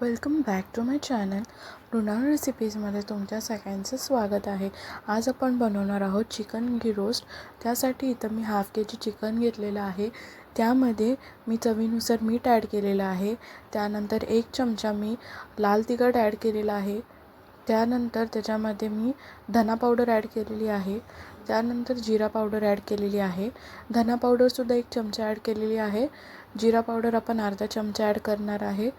Welcome back to my channel Mrinal रेसिपीजमध्ये तुमच्या सगळ्यांचं स्वागत आहे। आज आपण बनवणार आहोत चिकन घी रोस्ट। त्यासाठी इथं मी हाफ के जी चिकन घेतलेलं आहे। त्यामध्ये मी चवीनुसार मीठ ॲड केलेलं आहे। त्यानंतर 1 चमचा मी लाल तिखट ॲड केलेला आहे। त्यानंतर त्याच्यामध्ये मी धना पावडर ॲड केलेली आहे। त्यानंतर जिरा पावडर ॲड केलेली आहे। धना पावडरसुद्धा 1 चमचा ॲड केलेली आहे। जिरा पावडर आपण अर्धा चमचा ॲड करणार आहे।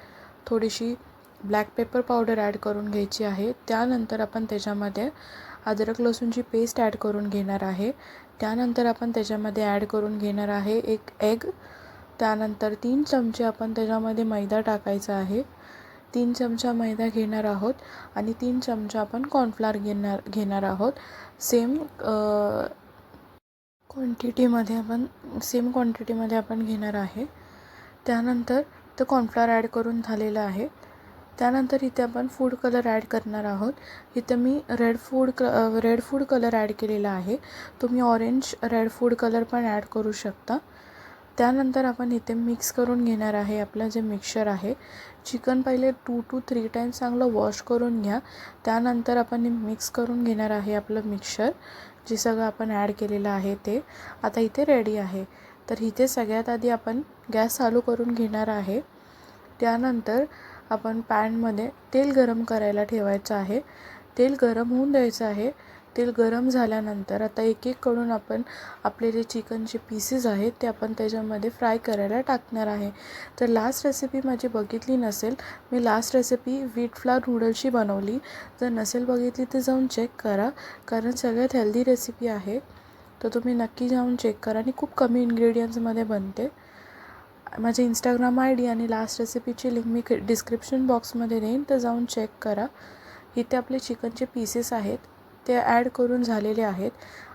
थोडीशी ब्लॅक पेपर पावडर ॲड करून घ्यायची आहे। त्यानंतर आपण त्याच्यामध्ये अद्रक लसूणची पेस्ट ॲड करून घेणार आहे। त्यानंतर आपण त्याच्यामध्ये ॲड करून घेणार आहे 1 एग। त्यानंतर 3 चमचे आपण त्याच्यामध्ये मैदा टाकायचा आहे। 3 चमचा मैदा घेणार आहोत आणि 3 चमचा आपण कॉर्नफ्लोअर घेणार आहोत। सेम क्वांटिटीमध्ये आपण घेणार आहे। त्यानंतर तो कॉर्नफ्लोअर ॲड करून झालेला आहे। त्यानंतर इथे आपण फूड कलर ॲड करणार आहोत। इथे मी रेड फूड कलर ॲड केलेला आहे। तुम्ही ऑरेंज रेड फूड कलर पण ॲड करू शकता। त्यानंतर आपण इथे मिक्स करून घेणार आहे आपलं जे मिक्सचर आहे। चिकन पहिले 2 to 3 टाइम्स चांगलं वॉश करून घ्या। त्यानंतर आपण मिक्स करून घेणार आहे आपलं मिक्सचर, जे सगळं आपण ॲड केलेलं आहे ते आता इथे रेडी आहे। तर इथे सगळ्यात आधी आपण गॅस चालू करून घेणार आहे। त्यानंतर आपण पॅनमध्ये तेल गरम करायला ठेवायचं आहे। तेल गरम होऊन द्यायचं आहे। तेल गरम झाल्यानंतर आता एक करून आपण आपले जे चिकनचे पीसेस आहेत ते आपण त्याच्यामध्ये फ्राय करायला टाकणार आहे। तर लास्ट रेसिपी माझी बघितली नसेल, मी लास्ट रेसिपी व्हीट फ्लॉवर नूडल्सची बनवली। जर नसेल बघितली तर जाऊन चेक करा, कारण सगळ्यात हेल्दी रेसिपी आहे। तर तुम्ही नक्की जाऊन चेक करा आणि खूप कमी इन्ग्रेडियंट्समध्ये बनते। माझे इंस्टाग्राम ID आणि लास्ट रेसिपीची लिंक मी डिस्क्रिप्शन बॉक्समध्ये देईन, तर जाऊन चेक करा। इथे आपले चिकनचे पीसेस आहेत ते ॲड करून झालेले आहेत।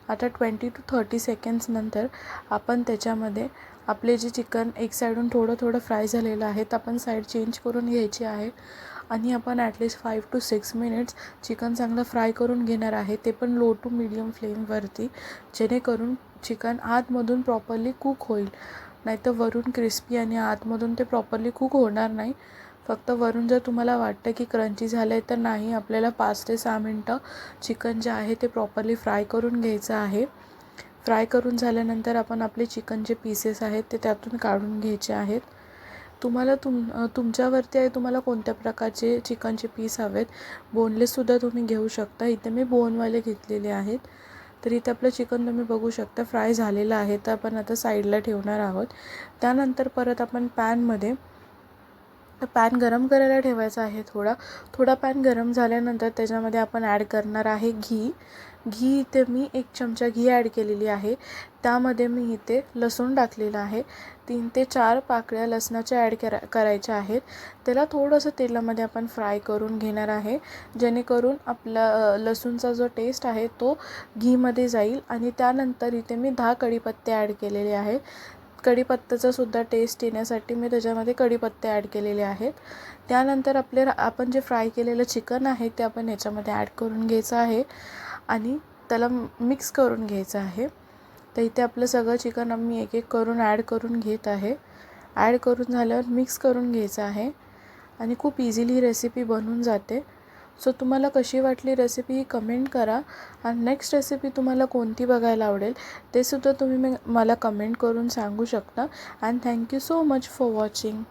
आता 20 to 30 सेकंड्स नंतर आपण त्याच्यामध्ये आपले जे चिकन एक साईडून थोडं फ्राय झालेलं आहे तर आपण साईड चेंज करून घ्यायची आहे आणि आपण ॲटलिस्ट 5 to 6 मिनिट्स चिकन चांगलं फ्राय करून घेणार आहे, ते पण लो टू मीडियम फ्लेमवरती, जेणेकरून चिकन आतमधून प्रॉपरली कुक होईल। नाहीतर वरून क्रिस्पी आणि आतमधून ते प्रॉपरली कुक होणार नाही। फक्त वरून जर तुम्हाला वाटतं की क्रंची झालं आहे तर नाही, आपल्याला 5 ते 6 मिनटं चिकन जे आहे ते प्रॉपरली फ्राय करून घ्यायचं आहे। फ्राय करून झाल्यानंतर आपण आपले चिकनचे पीसेस आहेत ते त्यातून काढून घ्यायचे आहेत। तुम्हाला तुमच्यावरती आहे तुम्हाला कोणत्या प्रकारचे चिकनचे पीस हवेत। बोनलेससुद्धा तुम्ही घेऊ शकता। इथे मी बोनवाले घेतलेले आहेत। तर इथे आपलं चिकन तुम्ही बघू शकता फ्राय झालेलं आहे, तर आपण आता साईडला ठेवणार आहोत। त्यानंतर परत आपण पॅन गरम करायला ठेवायचा आहे। थोडा पॅन गरम झाल्यानंतर त्याच्यामध्ये आपण ॲड करणार आहे घी। इथे मी 1 चमचा घी ॲड केलेली आहे। त्यामध्ये मी इथे लसूण टाकलेला आहे। 3 ते 4 पाकळ्या लसणाच्या ॲड करायच्या आहेत। त्याला थोडंसं तेलामध्ये आपण फ्राय करून घेणार आहे, जेणेकरून आपला लसूणचा जो टेस्ट आहे तो घीमध्ये जाईल। आणि त्यानंतर इथे मी 10 कढीपत्ते ॲड केलेले आहेत। कढीपत्त्याचा सुद्धा टेस्ट येण्यासाठी मी त्याच्यामध्ये कढीपत्ते ॲड केलेले आहेत। त्यानंतर आपण जे फ्राय केलेलं चिकन आहे ते आपण याच्यामध्ये ॲड करून घ्यायचं आहे आणि त्याला मिक्स करून घ्यायचं आहे। तर इथे आपलं सगळं चिकन आम्ही एक करून ॲड करून घेत आहे। ॲड करून झाल्यावर मिक्स करून घ्यायचं आहे आणि खूप इझिली ही रेसिपी बनून जाते। सो तुम्हाला कशी वाटली रेसिपी ही कमेंट करा आणि नेक्स्ट रेसिपी तुम्हाला कोणती बघायला आवडेल ते सुद्धा तुम्ही मला कमेंट करून सांगू शकता। And thank you so much for watching.